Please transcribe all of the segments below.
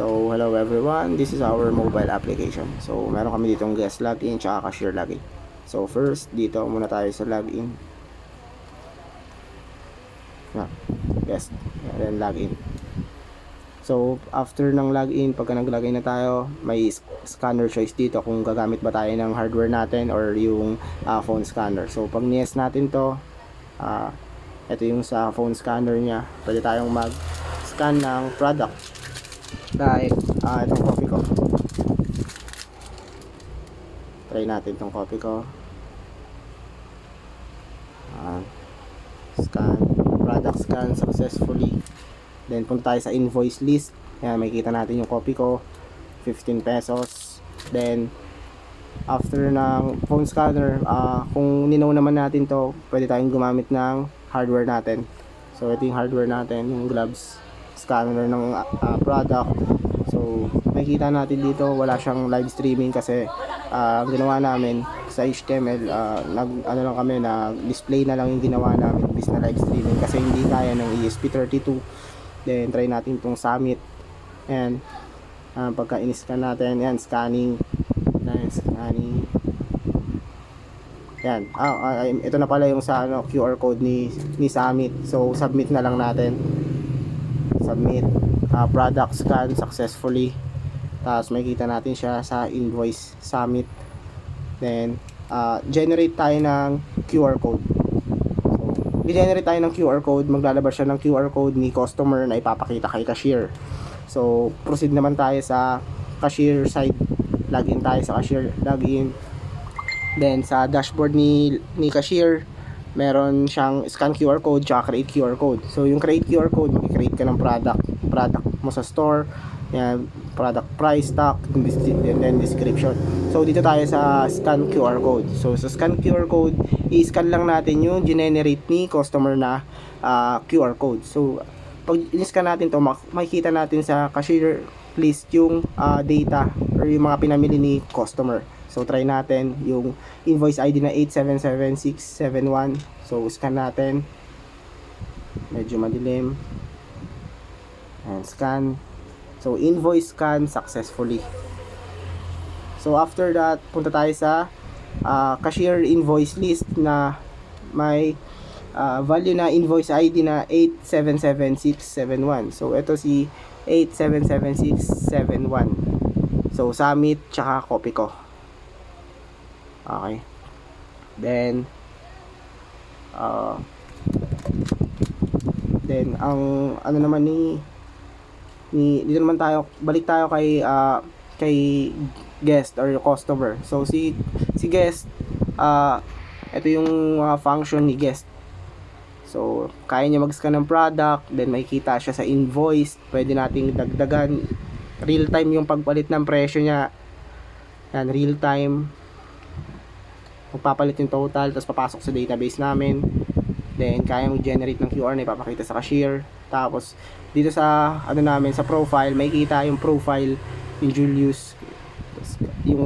So, hello everyone. This is our mobile application. So, meron kami ditong guest login tsaka cashier login. So, first, dito muna tayo sa login. Guest. Then, login. So, after ng login, pagka nag-login na tayo, may scanner choice dito kung gagamit ba tayo ng hardware natin or yung phone scanner. So, pag ni-yes natin to, ito yung sa phone scanner niya. Pwede tayong mag-scan ng product. Like, itong copy ko. Try natin itong copy ko. Scan. Product scan successfully. Then, punta tayo sa invoice list. Yan, makikita natin yung copy ko. 15 pesos. Then, after ng phone scanner, kung ninaw naman natin to, pwede tayong gumamit ng hardware natin. So, ito yung hardware natin, yung gloves scanner ng product. So, makikita natin dito, wala siyang live streaming kasi ginawa namin sa HTML, lang kami, display na lang yung ginawa namin bis na live streaming kasi hindi kaya ng ESP32. Then, try natin itong Summit. And, pagka in-scan natin, yan, scanning. Yan. Ito na pala yung sa QR code ni Summit. So, submit na lang natin. Submit. Product scan successfully. Tapos makikita natin siya sa invoice Summit. Then, generate tayo ng QR code. So, i-generate tayo ng QR code. Maglalabas siya ng QR code ni customer na ipapakita kay cashier. So, proceed naman tayo sa cashier side. Login tayo sa cashier. Login. Then, sa dashboard ni cashier, meron siyang scan QR code tsaka create QR code. So, yung create QR code, mag-create ka ng product mo sa store. Yan, product price, stock, and then description. So, dito tayo sa scan QR code. So, sa scan QR code, i-scan lang natin yung generate ni customer na QR code. So, pag in-scan natin to, makikita natin sa cashier list yung data or yung mga pinamili ni customer. So, try natin yung invoice ID na 8777671. So, scan natin. Medyo madilim. And scan. So, invoice scan successfully. So, after that, punta tayo sa cashier invoice list na may value na invoice ID na 8777671. So, ito si 8777671. So, Summit tsaka copy ko. Okay. Then ang ano naman dito naman tayo, balik tayo kay guest or customer. So si guest, ito yung mga function ni guest. So kaya niya mag-scan ng product, then makikita siya sa invoice. Pwede nating dagdagan real time yung pagpalit ng presyo niya. Yan, real time. Magpapalit yung total, tapos papasok sa database namin. Then, kaya mag-generate ng QR na ipapakita sa cashier. Tapos, dito sa, namin, sa profile, makikita yung profile, yung Julius. Tapos, yung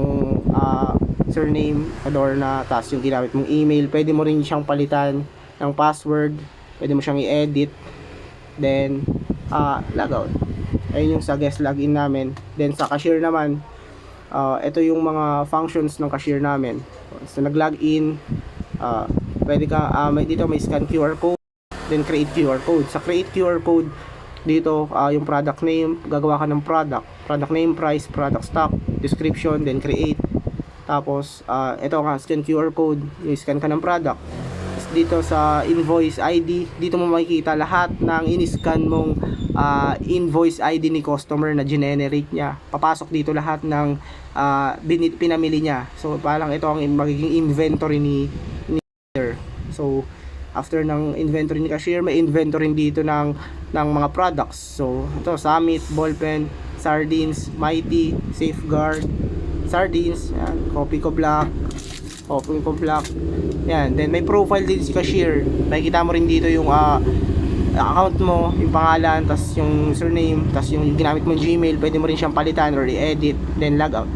surname, Adorna, tapos yung ginamit mong email. Pwede mo rin siyang palitan ng password. Pwede mo siyang i-edit. Then, logout. Ayun yung sa guest login namin. Then, sa cashier naman, ito yung mga functions ng cashier namin. So, nag-login, pwede ka, dito may scan QR code, then create QR code. Sa create QR code, dito, yung product name, gagawa ka ng product name, price, product stock, description, then create. Tapos, ito nga, scan QR code, yung scan ka ng product. Tapos, dito sa invoice ID, dito mo makikita lahat ng in-scan mong invoice ID ni customer na generate niya. Papasok dito lahat ng pinamili niya. So, parang ito ang magiging inventory ni cashier. So, after ng inventory ni cashier, may inventory dito ng mga products. So, ito, Summit, ballpen, sardines, Mighty, Safeguard, sardines, yan, copy ko black. Yan, then may profile din si cashier. Makikita mo rin dito yung account mo, yung pangalan, tas yung surname, tas yung ginamit mong Gmail. Pwede mo rin siyang palitan or i-edit, then log out.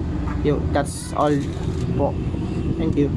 That's all po. Thank you.